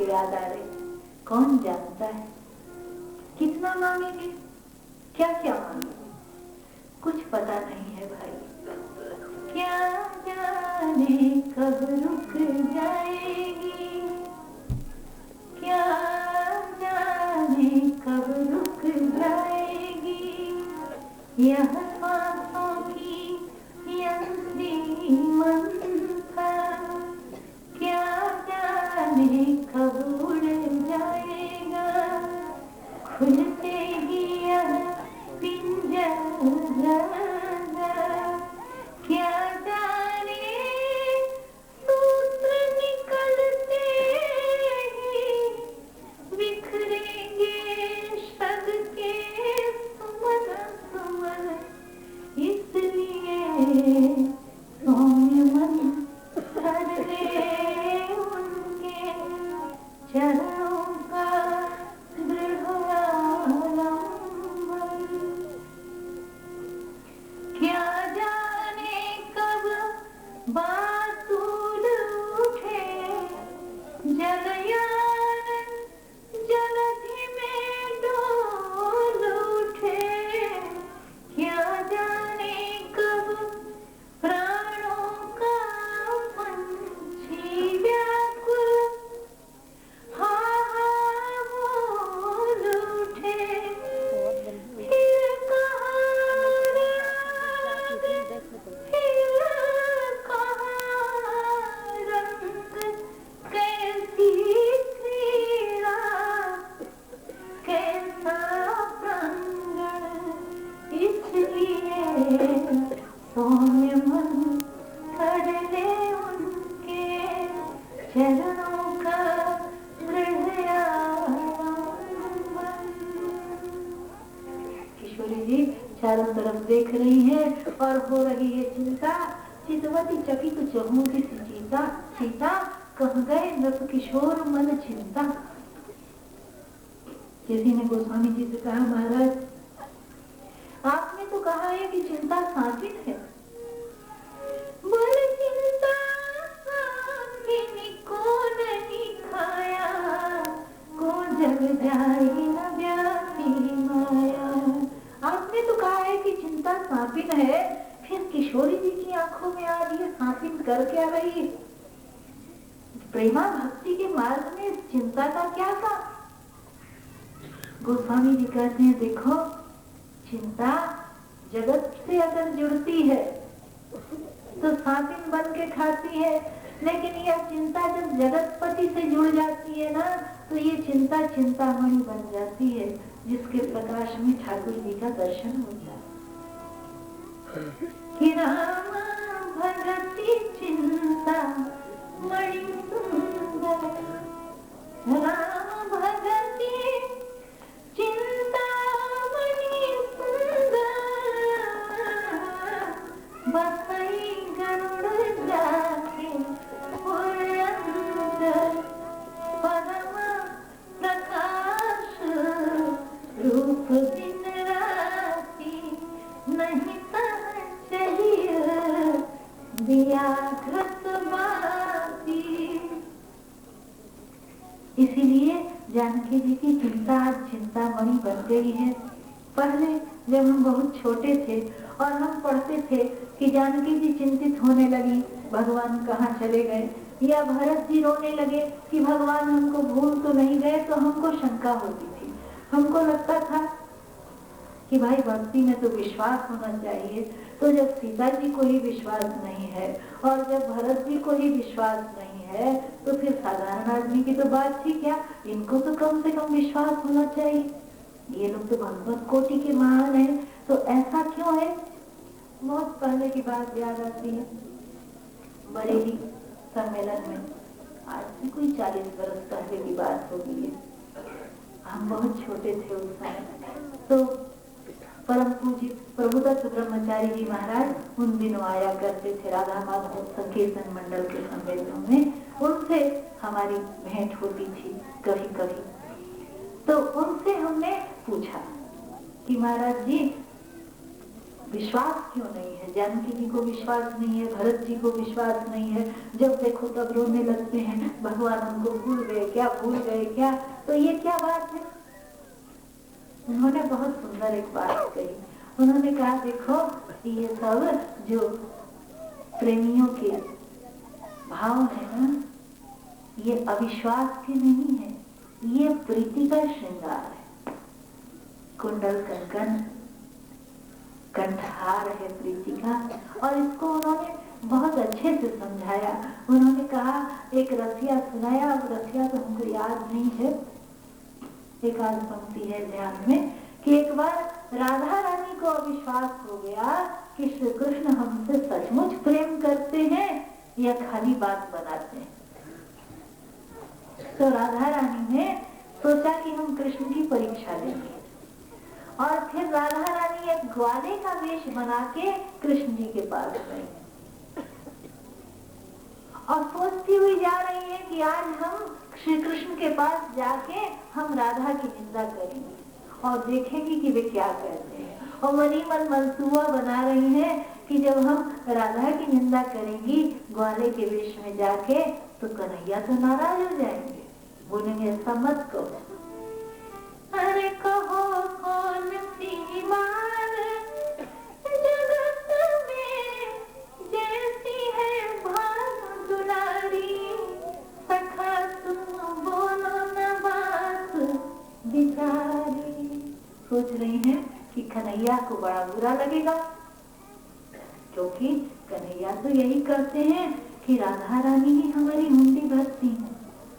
याद आ रहे। कौन जानता है कितना मांगेंगे, क्या क्या मांगेंगे, कुछ पता नहीं है भाई। क्या जाने कब रुक जाएगी, क्या जाने कब रुक जाएगी यह सांसों की यंत्री मंथन। क्या जाने कब उड़ जाएगा खुलते ही यह पिंजरा। क्या जाने सूत्र निकलते ही बिखरेंगे शब्द के सुमन सुमन। इसलिए सौम्य मन धर ले उनके चरणों का दृढ़ आलम्बन। क्या जाने कब बातूल उठे जलयान जलधि में डोल उठे। क्या जाने कब प्राणों का पंछी व्याकुल हाँ हाँ बोल उठे। फिर कहाँ राग, फिर कहाँ रंग, कैसी क्रीड़ा, कैसा प्रांगण। इसलिए सौम्य मन कर ले उनके चरणों का दृढ़ आलम्बन। किशोरी जी चारों तरफ देख रही है और हो रही है चिंता। चितवती चकित चहुमुखी सीता, सीता कह गए नृप किशोर मन चिंता। किसी ने गोस्वामी जी से कहा, महाराज आपने तो कहा है कि चिंता सात्विक है। बोले चिंता सात्विनी को नहीं खाया, को जग जाई न व्यापी माया। आपने तो कहा है कि चिंता सापिन है, फिर किशोरी जी की आंखों में आ रही है सापिन कर क्या रही है? प्रेमा भक्ति के मार्ग में चिंता का क्या काम? गोस्वामी जी कहते हैं देखो, चिंता जगत से अगर जुड़ती है तो सापिन बन के खाती है, लेकिन यह चिंता जब जगतपति से जुड़ जाती है ना तो ये चिंता चिंतामणि बन जाती है, जिसके प्रकाश में ठाकुर जी का दर्शन होता है। कि राम भगति चिंता मणि सुंदर, राम भगति चिंता मणि सुंदर। बसई गरुड़ जाके पुरंदर, परम प्रकाश रूप दिन राति। नहीं चाहिए दिया घृत बाती। इसीलिए जानकी जी की चिंता आज चिंतामणि बन गई है। पहले जब हम बहुत छोटे थे और हम पढ़ते थे कि जानकी जी चिंतित होने लगी भगवान कहाँ चले गए, या भरत जी रोने लगे कि भगवान हमको भूल तो नहीं गए, तो हमको शंका होती थी। हमको लगता था कि भाई भक्ति में तो विश्वास होना चाहिए। तो जब सीता जी को ही विश्वास नहीं है और जब भरत जी को ही विश्वास नहीं है तो फिर साधारण आदमी की तो बात थी क्या, इनको तो कम से कम विश्वास होना चाहिए। ये लोग तो भगवत कोटि के महान है, तो ऐसा क्यों है? बहुत पहले की बात याद आती है। बरेली सम्मेलन में आज से कोई 40 वर्ष पहले की बात होगी है। हम बहुत छोटे थे उस समय। तो परम पूज्य प्रभुदत्त ब्रह्मचारी जी महाराज उन दिनों आया करते थे राधा माधव संकीर्तन मंडल के सम्मेलनों में। उनसे हमारी भेंट होती थी कभी कभी। तो उनसे हमने पूछा कि महाराज जी विश्वास क्यों नहीं है? जानकी जी को विश्वास नहीं है, भरत जी को विश्वास नहीं है, जब देखो तब रोने लगते हैं, भगवान उनको भूल गए क्या, भूल गए क्या? तो ये क्या बात है? उन्होंने बहुत सुंदर एक बात कही। उन्होंने कहा देखो ये सब जो प्रेमियों के भाव है ना, ये अविश्वास के नहीं है, ये प्रीति का श्रृंगार है। कुंडल कंकन कंठहार है प्रीति का। और इसको उन्होंने बहुत अच्छे से समझाया। उन्होंने कहा, एक रसिया सुनाया, अब रसिया तो हमको याद नहीं है, एक आध पंक्ति है ध्यान में, कि एक बार राधा रानी को अविश्वास हो गया कि श्री कृष्ण हमसे सचमुच प्रेम करते हैं या खाली बात बनाते हैं। तो राधा रानी ने सोचा कि हम कृष्ण की परीक्षा लेंगे, और फिर राधा रानी एक ग्वाले का वेश बना के कृष्ण जी के पास गई और सोचती हुई जा रही है कि आज हम श्री कृष्ण के पास जाके हम राधा की निंदा करेंगे और देखेंगे कि वे क्या कहते हैं। और मनी मन मनसूबा बना रही है कि जब हम राधा की निंदा करेंगी ग्वाले के वेश में जाके तो कन्हैया तो नाराज हो जाएंगे, बोलेंगे ऐसा मत कहो। अरे कहो कौन सी बात जगत में जैसी है भानु दुलारी, सखा तुम बोलो न बात बिचारी। सोच रही हैं कि कन्हैया को बड़ा बुरा लगेगा, क्योंकि कन्हैया तो यही कहते हैं कि राधा रानी ही हमारी हुंडी भरती है,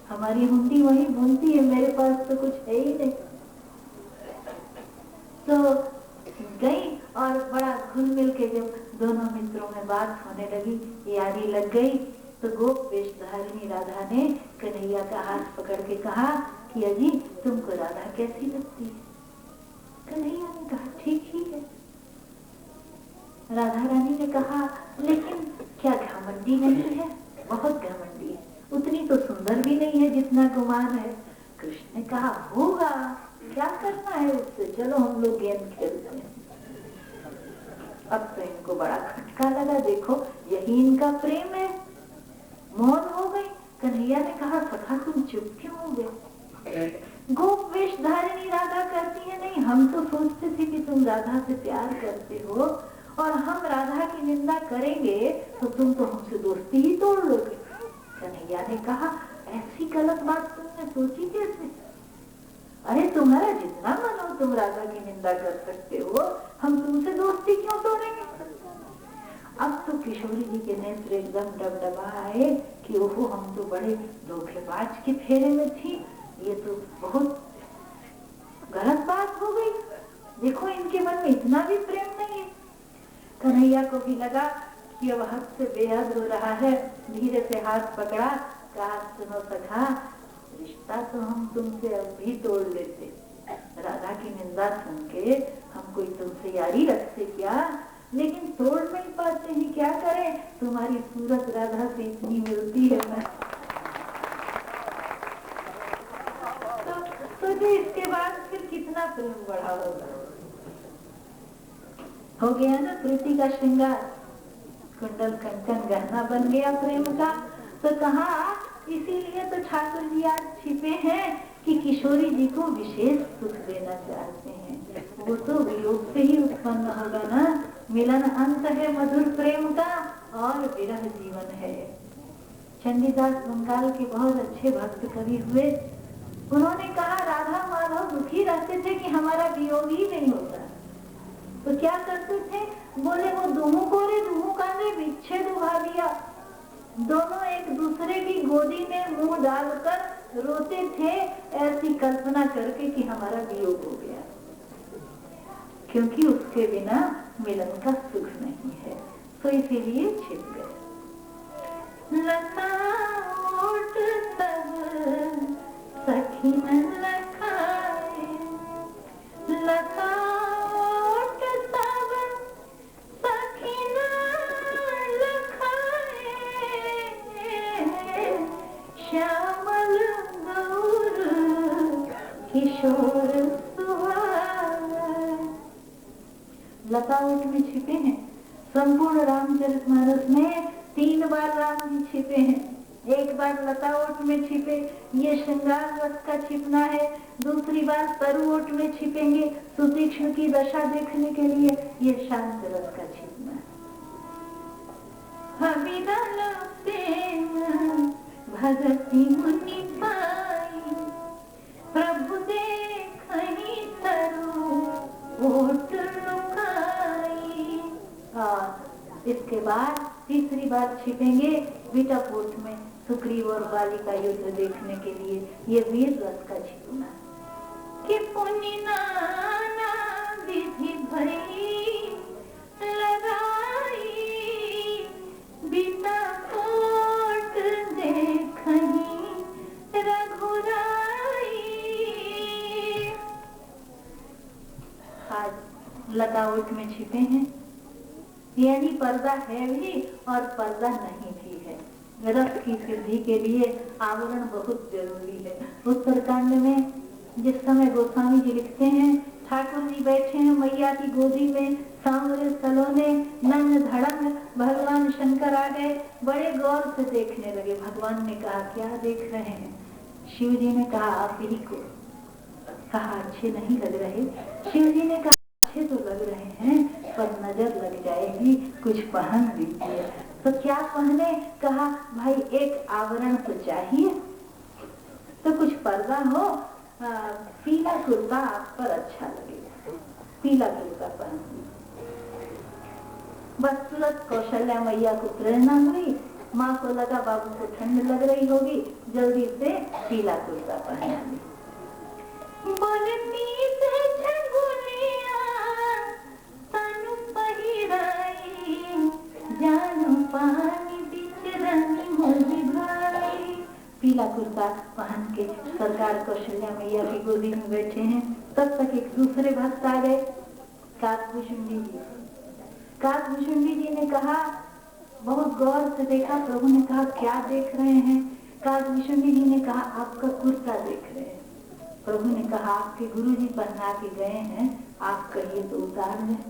हमारी हुंडी वही भूनती है, मेरे पास तो कुछ है ही नहीं। तो गई और बड़ा घुल मिल के जब दोनों मित्रों में बात होने लगी, यारी लग गई, तो गोप वेशधारिणी राधा ने कन्हैया का हाथ पकड़ के कहा कि अजी तुमको राधा कैसी लगती है? कन्हैया ने कहा ठीक ही है। राधा रानी ने कहा लेकिन क्या घमंडी नहीं है? बहुत घमंडी है, उतनी तो सुंदर भी नहीं है जितना गुमान है। कृष्ण ने कहा होगा, क्या करना है उससे, चलो हम लोग गेंद खेलते हैं। अब तो इनको बड़ा खटका लगा, देखो यही इनका प्रेम है। मौन हो गई। कन्हैया ने कहा सखा तुम चुप क्यों हो गए? गोप वेशधारिणी राधा करती है, नहीं हम तो सोचते थे कि तुम राधा से प्यार करते हो और हम राधा की निंदा करेंगे तो तुम तो हमसे दोस्ती ही तोड़ लोगे। कन्हैया ने कहा ऐसी गलत बात तुमने सोची कैसे? अरे तुम्हारा जितना मन हो तुम राधा की निंदा कर सकते हो, हम तुमसे दोस्ती क्यों तोड़ेंगे? अब तो किशोरी जी के नेत्र एकदम डबडबाए कि ओहो हम तो बड़े धोखेबाज के फेरे में थी, ये तो बहुत गलत बात हो गई। देखो इनके मन में इतना भी प्रेम नहीं है। कन्हैया को भी लगा कि अब हद से बेहद हो रहा है, धीरे से हाथ पकड़ा, कहा सुनो सखा, रिश्ता तो हम तुमसे अब भी तोड़ लेते, राधा की निंदा सुन के हम कोई तुमसे यारी रखते क्या, लेकिन तोड़ नहीं पाते हैं, क्या करें, तुम्हारी सूरत राधा से इतनी मिलती है ना। तो इसके बाद फिर कितना प्रेम बढ़ा होगा। हो गया ना प्रीति का श्रृंगार, कुंडल कंकन गहना बन गया प्रेम का। तो कहा इसीलिए तो ठाकुर जी आज छिपे हैं कि किशोरी जी को विशेष सुख देना चाहते हैं। वो तो वियोग से ही उत्पन्न होगा ना, मिलन अंत है मधुर प्रेम का और विरह जीवन है। चंडीदास बंगाल के बहुत अच्छे भक्त कवि हुए। उन्होंने कहा राधा माधव दुखी रहते थे कि हमारा वियोग ही नहीं होता, तो क्या करते थे? बोले वो दुहू कोरे दुहू कांदे विच्छेद भाविया, दोनों एक दूसरे की गोदी में मुंह डालकर रोते थे, ऐसी कल्पना करके कि हमारा वियोग हो गया, क्योंकि उसके बिना मिलन का सुख नहीं है। तो इसीलिए छिप गए। लता ओट तब सखी न लखाए, लता ओट तब सखी न लखाए, श्यामल गौर किशोर सुहाए। लता लताओट में छिपे हैं। संपूर्ण रामचरितमानस में 3 बार राम जी छिपे हैं। एक बार लताओट में छिपे, ये श्रृंगार रस का छिपना है। दूसरी बार तरुओट में छिपेंगे, सुतीक्ष्ण की दशा देखने के लिए, ये शांत रस का छिपना है। भगति मुनि पाई, प्रभु देखहि तरु ओट लुकाई। इसके बाद तीसरी बार छिपेंगे विटापोट में, सुग्रीव और बाली का युद्ध देखने के लिए, ये वीर रस का छिपना कि पुनि नाना विधि भई लगाई, विटापोट देखहि रघुराई। आज लताओट में छिपे हैं, यानी पर्दा है भी और पर्दा नहीं भी है। रस की सिद्धि के लिए आवरण बहुत जरूरी है। उत्तरकांड में जिस समय गोस्वामी जी लिखते हैं, ठाकुर जी बैठे हैं मैया की गोदी में, सांवरे सलोने नंग धड़ंग, भगवान शंकर आ गए, बड़े गौर से देखने लगे। भगवान ने कहा क्या देख रहे हैं? शिव जी ने कहा आप ही को। कहा अच्छे नहीं लग रहे? शिव जी ने कहा अच्छे तो लग रहे हैं, पर नजर लग जाएगी, कुछ पहन लीजिए। तो क्या पहने? कहा भाई एक आवरण तो चाहिए, तो कुछ पर्दा हो, पीला कुर्ता आप पर अच्छा लगेगा, पीला कुर्ता पहन। बस तुरंत कौशल्या मैया को प्रेरणा हुई, माँ को लगा बाबू को ठंड लग रही होगी, जल्दी से पीला कुर्ता पहना ली। पीला कुर्ता पहन के सरकार कौशल्या मैया की गोदी में बैठे हैं। तब तक एक दूसरे भक्त आ गए, काकभूषुंडी जी। काकभूषुंडी जी ने कहा, बहुत गौर से देखा, प्रभु ने कहा क्या देख रहे हैं? काकभूषुंडी जी ने कहा आपका कुर्ता देख रहे हैं। प्रभु ने कहा आपके गुरुजी पहना के गए हैं, आप कहिए तो उतार लें।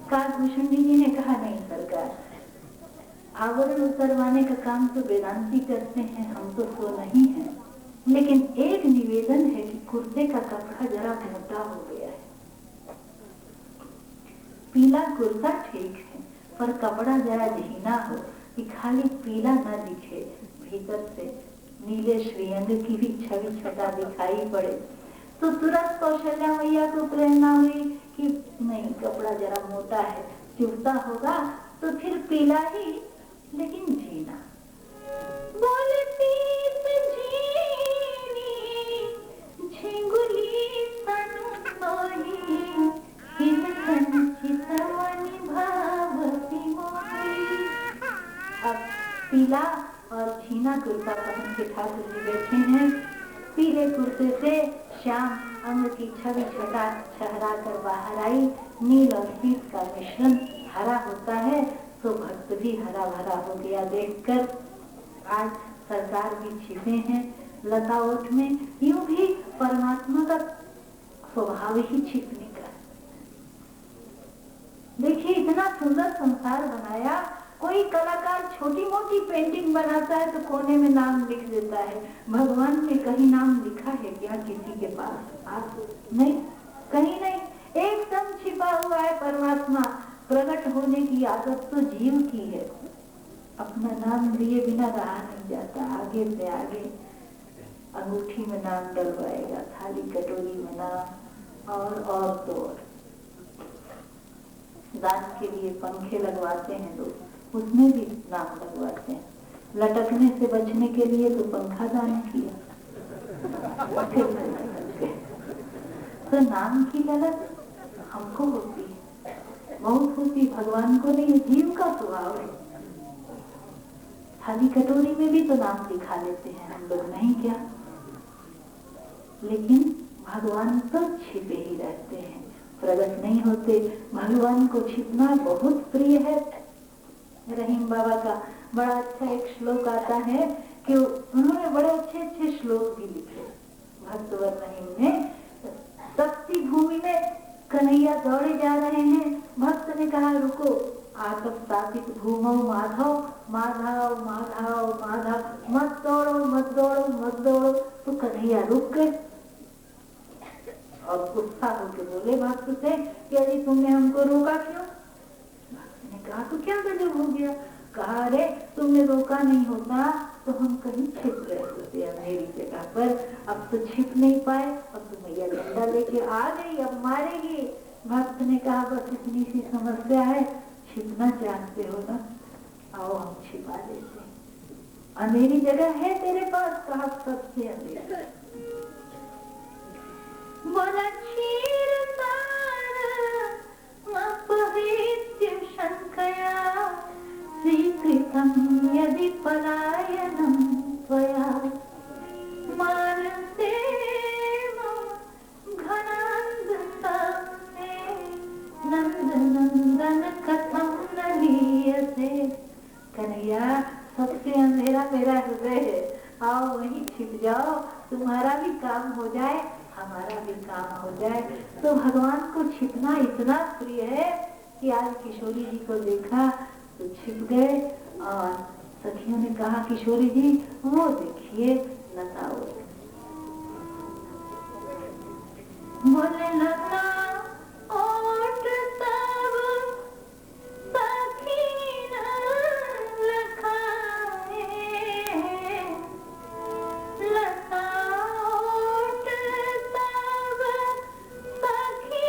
काकभूषुंडी जी ने कहा नहीं सरकार, आवरण उतरवाने का काम तो वेदांती करते हैं, हम तो सो नहीं है, लेकिन एक निवेदन है कि कुर्ते का कपड़ा जरा मोटा हो गया है। पीला कुर्ता ठीक है, पर कपड़ा जरा झीना हो कि खाली पीला न दिखे, भीतर से नीले श्रीअंग की भी छवि छटा दिखाई पड़े। तो तुरंत कौशल्या मैया को प्रेरणा हुई कि नहीं, कपड़ा जरा मोटा है, चुभता होगा तो फिर पीला ही, लेकिन झीना। बोलती झिंगुली तनु सोही, हिम संचित मणि भावती मोही। अब पीला और झीना कुर्ता पहन के ठाकुर जी बैठे हैं। पीले कुर्ते से श्याम अंग की छवि छटा छहरा कर बाहर आई। नील और पीत का मिश्रण हरा होता है, तो भक्त भी हरा भरा हो गया देखकर। आज सरकार भी छिपे हैं लताओट में। यूं भी परमात्मा का स्वभाव ही छिपने का। देखिए इतना सुंदर संसार बनाया। कोई कलाकार छोटी मोटी पेंटिंग बनाता है तो कोने में नाम लिख देता है। भगवान ने कहीं नाम लिखा है क्या किसी के पास? आप नहीं, कहीं नहीं, एकदम छिपा हुआ है परमात्मा। प्रकट होने की आदत तो जीव की है। अपना नाम लिए बिना रहा नहीं जाता। आगे से आगे अंगूठी में नाम डलवाएगा, थाली कटोरी में नाम, और तो और दान के लिए पंखे लगवाते हैं लोग, उसमें भी नाम लगवाते हैं। लटकने से बचने के लिए तो पंखा दान किया, तो नाम की ललक हमको होती है, बहुत होती, भगवान को नहीं। जीव का स्वभाव है। थाली कटोरी में भी तो नाम लिखा लेते हैं हम लोग, नहीं क्या? लेकिन भगवान तो छिपे ही रहते हैं, प्रकट नहीं होते। भगवान को छिपना बहुत प्रिय है। रहीम बाबा का बड़ा अच्छा एक श्लोक आता है कि उन्होंने बड़े अच्छे अच्छे श्लोक भी लिखे। भक्तवर रहीम ने तपती भूमि में कन्हैया दौड़े जा रहे हैं। भक्त ने कहा रुको, आतप तापित भूमौ माधव माधव माधव माधव, मत दौड़ो मत दौड़ो मत दौड़ो। तो कन्हैया रुक गए और गुस्सा होकर बोले भक्त से कि अरे तुमने हमको रोका क्यों? भक्त ने कहा तो क्या गजब हो गया? कहा अरे तुमने रोका नहीं होता तो हम कहीं छिप गए होते अंधेरी जगह पर, अब तो छिप नहीं पाए, अब तो मैया डंडा लेके आ गई, अब मारेगी। भक्त ने कहा बस इतनी सी समस्या है, छिपना चाहते हो ना, आओ हम छिपा देते, अंधेरी जगह है तेरे पास? कहा सबसे अंधेरी। बोला शंकया स्वीकृतं यदि पलायनं त्वया मानसे घनान्धसाम्ये नंदनंदन कथं न लीयसे। कन्हैया सबसे अंधेरा मेरा हृदय है, आओ वहीं छिप जाओ, तुम्हारा भी काम हो जाए हमारा भी काम हो जाए। तो भगवान को छिपना इतना प्रिय है कि आज किशोरी जी को देखा तो छिप गए और सखियों ने कहा किशोरी जी वो देखिए लता ओट। बोले लता ओट सब सखी लखाए, लता ओट सब सखी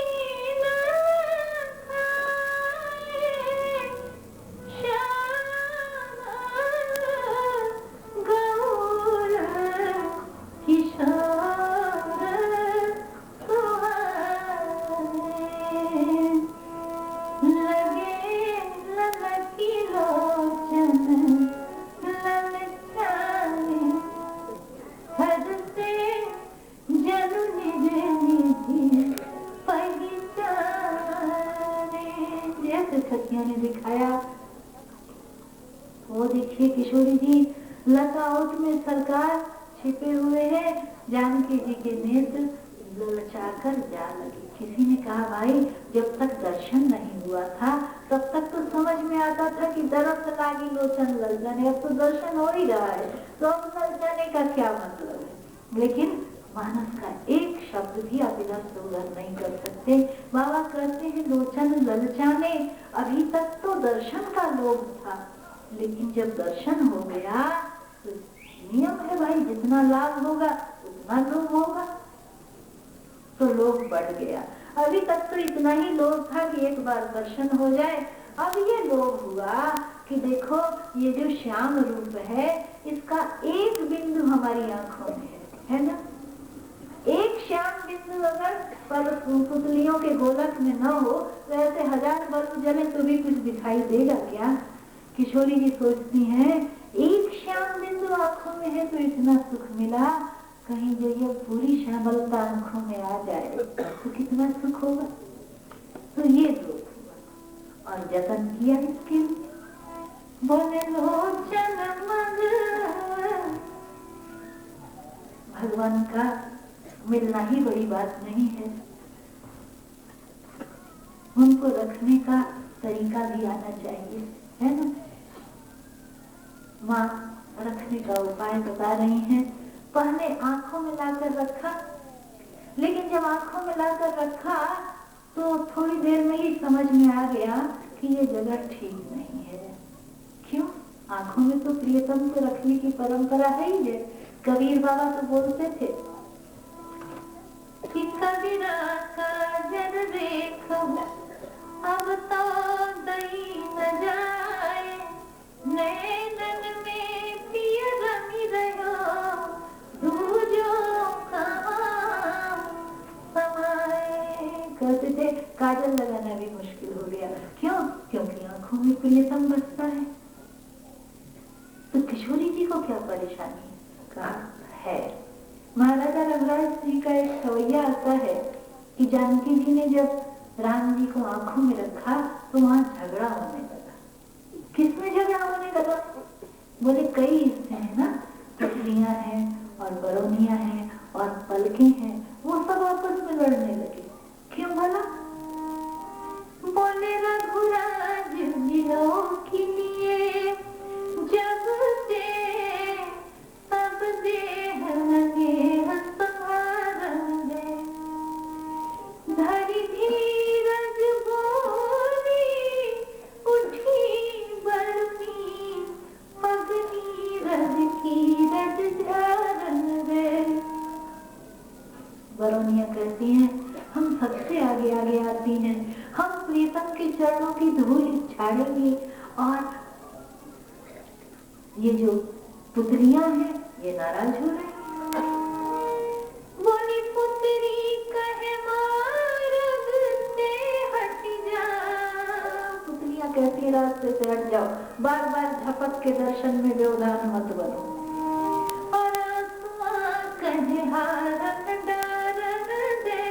सखियों ने दिखाया। वो देखिए किशोरी जी लता ओट में सरकार छिपे हुए हैं, जानकी जी के नेत्र ललचाकर जा लगी। किसी ने कहा भाई जब तक दर्शन नहीं हुआ था तब तक तो समझ में आता था कि दरद लागी लोचन लल जाने, अब तो दर्शन हो ही रहा है तो अब लल जाने का क्या मतलब है। लेकिन मानस का एक शब्द भी आप इधर से उधर नहीं कर सकते। बाबा कहते हैं लोचन ललचाने, अभी तक तो दर्शन का लोभ था, लेकिन जब दर्शन हो गया तो नियम है भाई जितना लाभ होगा उतना लोभ होगा, तो लोभ बढ़ गया। अभी तक तो इतना ही लोभ था कि एक बार दर्शन हो जाए, अब ये लोभ हुआ कि देखो ये जो श्याम रूप है इसका एक बिंदु हमारी आंखों में है ना। एक श्याम बिंदु अगर पर पुतलियों के गोलक में न हो तो ऐसे 1000 बल्ब जले तो भी कुछ दिखाई देगा क्या? किशोरी जी सोचती हैं एक श्याम बिंदु आंखों में है तो इतना सुख मिला, कहीं जो ये पूरी श्यामलता आंखों में आ जाए तो कितना सुख होगा। तो ये लोग हुआ और जतन किया इसके लिए। बोले लोचन मग, भगवान का मिलना ही बड़ी बात नहीं है, उनको रखने का तरीका भी आना चाहिए, है ना। माँ रखने का उपाय बता रही हैं। पहले आंखों में लाकर रखा, लेकिन जब आंखों में लाकर रखा तो थोड़ी देर में ही समझ में आ गया कि ये जगह ठीक नहीं है। क्यों? आंखों में तो प्रियतम को रखने की परंपरा है ही है। कबीर बाबा तो बोलते थे कि कबीरा काजल देखो अब तो दई न जाए, नैनन में पिय रमी रहो दूजो कहाँ समाए। कहते थे काजल लगाना भी मुश्किल हो गया। क्यों? क्योंकि आंखों में प्रियतम बसता है। तो किशोरी जी को क्या परेशानी कहा है? महाराजा रघुराज जी का एक सवैया आता है कि जानकी जी ने जब राम जी को आंखों में रखा तो वहां झगड़ा होने लगा। किसमें झगड़ा होने लगा? बोले कई हिस्से हैं ना, पुतलियां हैं और बरौनियां हैं और पलकें हैं, वो सब आपस में लड़ने लगे। क्यों भला? रघुराज जिलो की लिए जब से सब देह लगे संवारंगे धरि धीरज बोली उठी बरनी पगनी रज की रज ध्यारंगे। बरौनिया कहती हैं हम सबसे आगे आगे आती हैं, हम प्रीतम के चरणों की धूल छाड़ेंगे और ये जो पुत्रियां हैं ये नाराज हो रही हैं। बोली पुत्री कहे मार्ग से हट जा, पुत्रियां कहती रास्ते से हट जाओ, बार बार झपट के दर्शन में व्यवधान मत बनो। और आसमां कहे हारन डारन दे,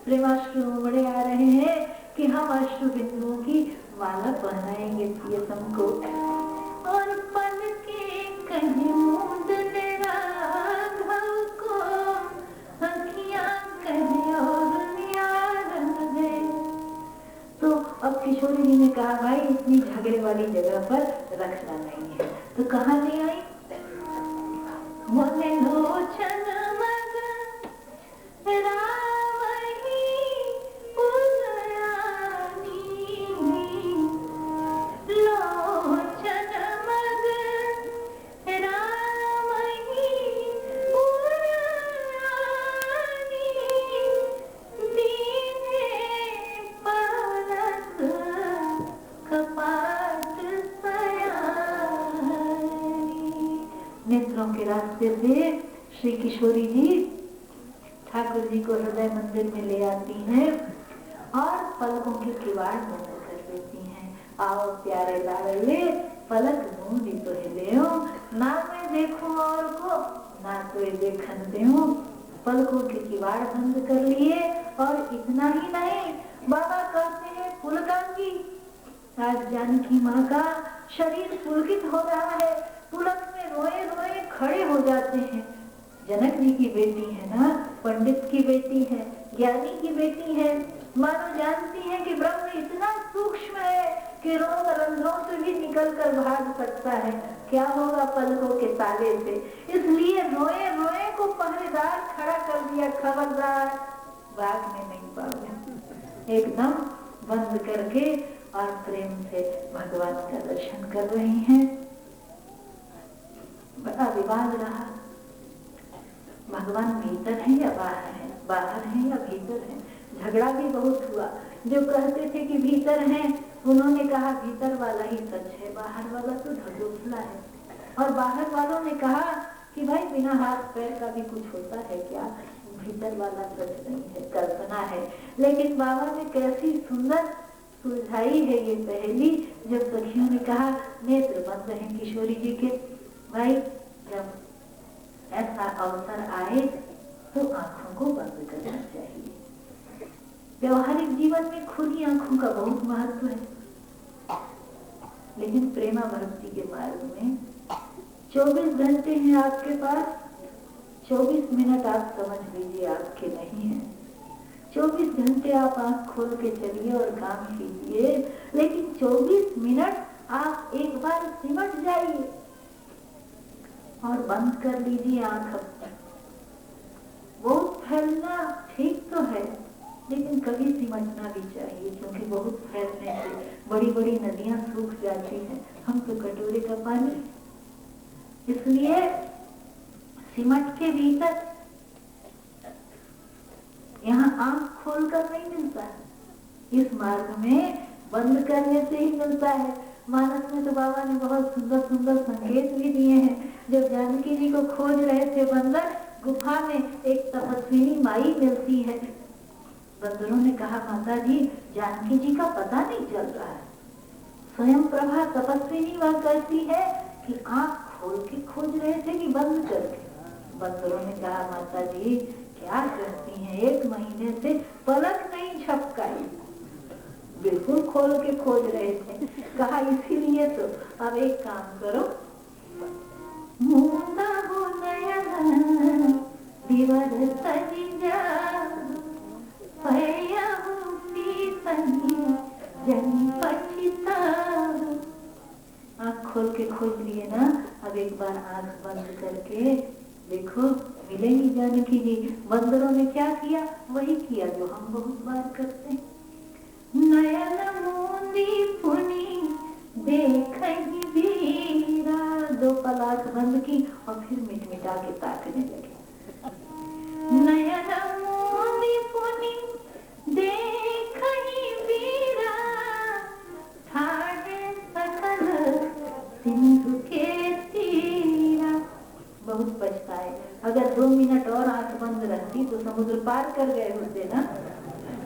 प्रेमाश्रु उमड़े आ रहे हैं कि हम अश्रु बिंदुओं की माला पहनाएंगे प्रियतम को। और पल के कहे मूंद राघव को, अखियां कहे और निहारन दे। तो अब किशोरी जी ने कहा भाई इतनी झगड़े वाली जगह पर रखना नहीं है, तो कहाँ ले आई? मोने लोचन मग रावही उदयानी, लोचन मग रावही उदयानी, दीने पलक कपाट सयानी। नेत्रों के रास्ते से श्री किशोरी जी ठाकुर जी को हृदय मंदिर में ले आती हैं और पलकों के किवाड़ बंद कर देती हैं। आओ प्यारे लाडले पलक मूंदी तो हिलेओ, ना मैं देखूं और को ना कोई देखन देऊं। पलकों के किवाड़ बंद कर लिए और इतना ही नहीं, बाबा कहते हैं पुलकांगी, आज जानकी माँ का शरीर पुलकित हो रहा है, पुलक में रोए रोए खड़े हो जाते हैं। जनक जी की बेटी है ना, पंडित की बेटी है, ज्ञानी की बेटी है, मानो जानती है कि ब्रह्म इतना सूक्ष्म है कि रोम रंध्रों से भी निकल कर भाग सकता है, क्या होगा पलकों के ताले से। इसलिए रोए रोए को पहरेदार खड़ा कर दिया, खबरदार भागने नहीं पाओगे, एकदम बंद करके और प्रेम से भगवान का दर्शन कर रही हैं। बड़ा विवाद रहा, भगवान भीतर है या बाहर है, बाहर है या भीतर है। झगड़ा भी बहुत हुआ, जो कहते थे कि भीतर है उन्होंने कहा भीतर वाला ही सच है, बाहर वाला तो ढकोसला है। और बाहर वालों ने कहा कि भाई बिना हाथ पैर का भी कुछ होता है क्या, भीतर वाला सच नहीं है, कल्पना है। लेकिन बाबा ने कैसी सुंदर सुलझाई है ये पहेली, जब सखियों ने कहा नेत्र बंद हैं किशोरी जी के, भाई जब ऐसा अवसर आए तो आंखों को बंद करना चाहिए। व्यवहारिक जीवन में खुली आंखों का बहुत महत्व है, लेकिन प्रेमा भक्ति के मार्ग में 24 घंटे हैं आपके पास, 24 मिनट आप समझ लीजिए आपके नहीं है। 24 घंटे आप आंख खोल के चलिए और काम कीजिए, लेकिन 24 मिनट आप एक बार सिमट जाइए और बंद कर लीजिए आंख। बहुत फैलना ठीक तो है, लेकिन कभी सिमटना भी चाहिए, क्योंकि बहुत फैलने से बड़ी बड़ी नदियां सूख जाती हैं, हम तो कटोरे का पानी। इसलिए सिमट के भीतर, यहाँ आंख खोलकर नहीं मिलता, इस मार्ग में बंद करने से ही मिलता है। मानस में तो बाबा ने बहुत सुंदर सुंदर संकेत भी दिए हैं। जब जानकी जी को खोज रहे थे बंदर, गुफा में एक तपस्विनी माई मिलती है। बंदरों ने कहा माता जी जानकी जी का पता नहीं चल रहा है। स्वयं प्रभा तपस्विनी वह कहती है कि आंख खोल के खोज रहे थे कि बंद करके। बंदरों ने कहा माता जी क्या करती हैं, 1 महीने से पलक नहीं झपकाई, बिल्कुल खोल के खोज रहे थे। कहा इसीलिए तो अब एक काम करो, मूंदा हो नयन दिवर सजी जा, भैया हूँ सी सनी एक बार आंख बंद करके देखो, मिलेंगी जानकी जी। बंदरों ने क्या किया? वही किया जो हम बहुत बार करते हैं। नयन मूंदी पुनी देखहि वीरा, 2 पल आंख बंद की और फिर मिटमिटा के ताकने लगे। नयन मूंदी पुनी देखहि वीरा, ठाढ़े सकल सिंधु के तीरा। बहुत पछताए, अगर 2 मिनट और आंख बंद रहती तो समुद्र पार कर गए होते ना।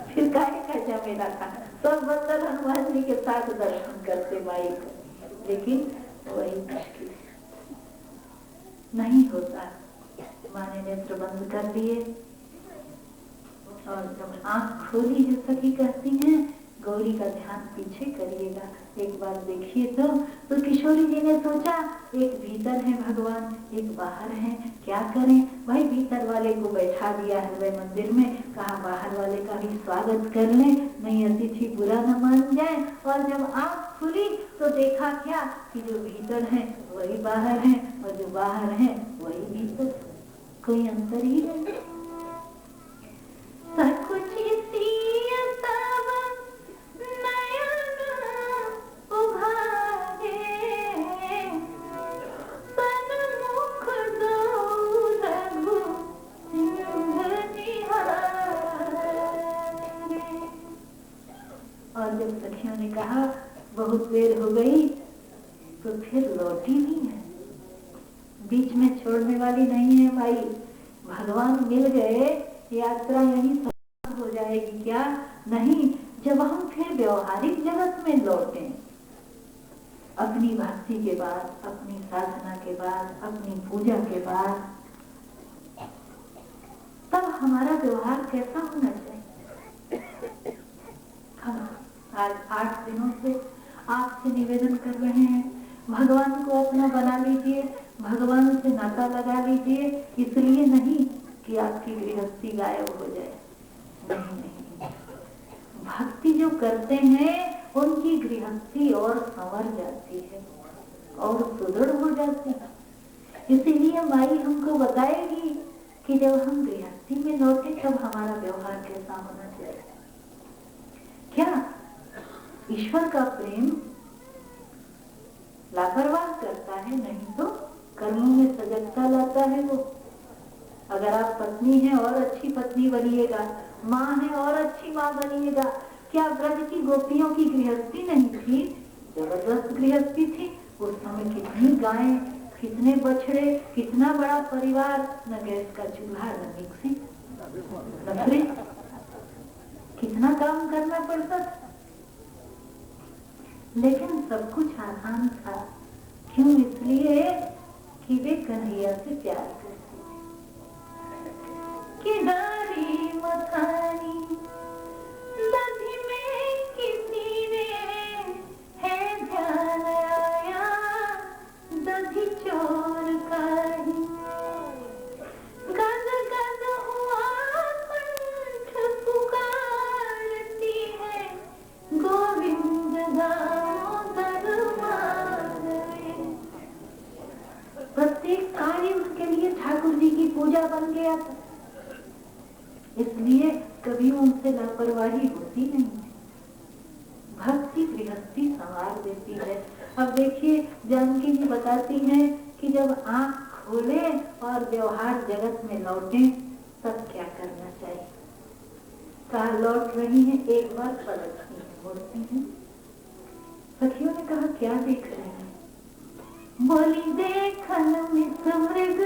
फिर काहे का झमेला था। सब बंदर हनुमान जी के साथ दर्शन करते माई को, लेकिन वही मुश्किल नहीं होता। माँ ने नेत्र बंद कर दिए और जब आंख खोली है सखी कहती हैं गौरी का ध्यान पीछे करिएगा, एक बार देखिए। तो किशोरी जी ने सोचा एक भीतर है भगवान, एक बाहर है, क्या करें भाई। भीतर वाले को बैठा दिया हृदय मंदिर में, कहा बाहर वाले का भी स्वागत कर ले, नहीं अतिथि बुरा न मान जाए। और जब आंख खुली तो देखा क्या कि जो भीतर है वही बाहर है और जो बाहर है वही भीतर, कोई अंतर ही नहीं। और जब सखियों ने कहा बहुत देर हो गई तो फिर लौटी नहीं है, बीच में छोड़ने वाली नहीं है भाई। भगवान मिल गए, यात्रा यहीं समाप्त हो जाएगी क्या? नहीं, जब हम फिर व्यवहारिक जगत में लौटे, अपनी भक्ति के बाद, अपनी साधना के बाद, अपनी पूजा के बाद, तब हमारा व्यवहार कैसा होना चाहिए? हम आज 8 दिनों से आपसे निवेदन कर रहे हैं, भगवान को अपना बना लीजिए, भगवान से नाता लगा लीजिए। इसलिए नहीं कि आपकी गृहस्थी गायब हो जाए, नहीं नहीं, भक्ति जो करते हैं उनकी गृहस्थी और संवर जाती है और सुदृढ़ हो जाती है। इसीलिए माई हमको बताएगी कि जब हम गृहस्थी में लौटे तब हमारा व्यवहार कैसा होना चाहिए। क्या ईश्वर का प्रेम लापरवाह करता है? नहीं तो कर्मों में सजगता लाता है वो। अगर आप पत्नी हैं और अच्छी पत्नी बनिएगा, माँ है और अच्छी माँ बनिएगा। क्या ब्रज की गोपियों की गृहस्थी नहीं थी? जबरदस्त गृहस्थी थी। उस समय कितनी गायें, कितने बछड़े, कितना बड़ा परिवार, न गैस का चूल्हा, न मिक्सी, न फ्रिज, कितना काम करना पड़ता था। लेकिन सब कुछ आसान था। क्यों? इसलिए कि वे कन्हैया से प्यार करते थे। कि डारी मथानी दधी में किसी ने है ध्यान आया, दधी चोर का ही गद गद हुआ कंठ पुकारती है, गोविंद दामोदर माधवे। प्रत्येक कार्य उसके लिए ठाकुर जी की पूजा बन गया था, इसलिए कभी उनसे लापरवाही होती नहीं है। भक्ति गृहस्थी संवार देती है। अब देखिए जानकी जी बताती हैं कि जब आंख खोले और व्यवहार जगत में लौटे तब क्या करना चाहिए। कहा लौट रही है, एक बार पलटती है, बोलती है। सखियों ने कहा क्या देख रही है? बोली देखन मित मृग,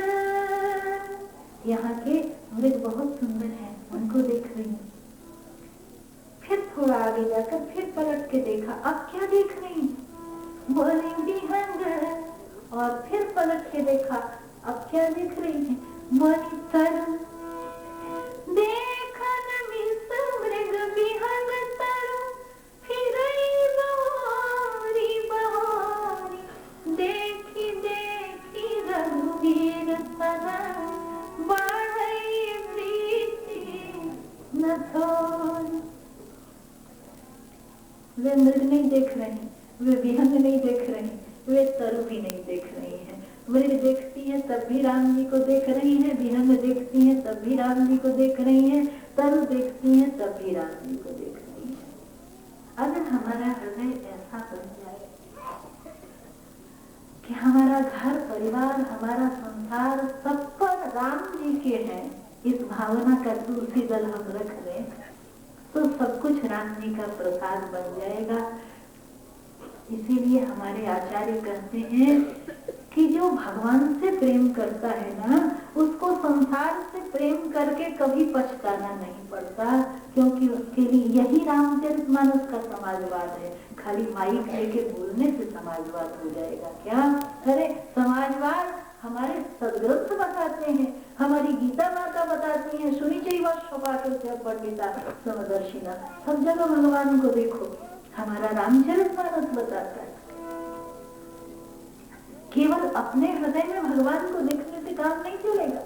यहाँ के मृग बहुत सुंदर हैं, उनको देख रही हूँ। फिर थोड़ा आगे जाकर फिर पलट के देखा, अब क्या देख रही? बोली विहंग, और फिर पलट के देखा, अब क्या देख रही है? बोली तरु, देखन मित मृग विहंग तरु, फिरई बहोरी बहोरी, देखी देखी रघुवीर सदन, बढ़ई प्रीति न थोरी। वे मृग नहीं देख रही, वे विहंग नहीं देख रही, वे तरु भी नहीं देख रही हैं, मृग देखती हैं तब भी राम जी को देख रही हैं, विहंग देखती हैं तब भी राम जी को देख रही हैं, तरु देखती हैं तब भी राम जी को देख रही हैं। अगर हमारा हृदय ऐसा बन जाए कि हमारा घर परिवार, हमारा संसार सब पर राम जी के हैं, इस भावना का तुलसी दल हम रख लें तो सब कुछ राम जी का प्रसाद बन जाएगा। इसीलिए हमारे आचार्य कहते हैं कि जो भगवान से प्रेम करता है ना, उसको संसार से प्रेम करके कभी पछताना नहीं पड़ता, क्योंकि उसके लिए यही रामचरितमानस का समाजवाद है। खाली माइक लेके बोलने से समाजवाद हो जाएगा क्या? अरे समाजवाद हमारे सदग्रंथ बताते हैं, हमारी गीता माता बताती है, सुनी चाहिए पंडिता समदर्शिना, सब जगह भगवान को देखो, हमारा रामचरितमानस बताता है। केवल अपने हृदय में भगवान को देखने से काम नहीं चलेगा।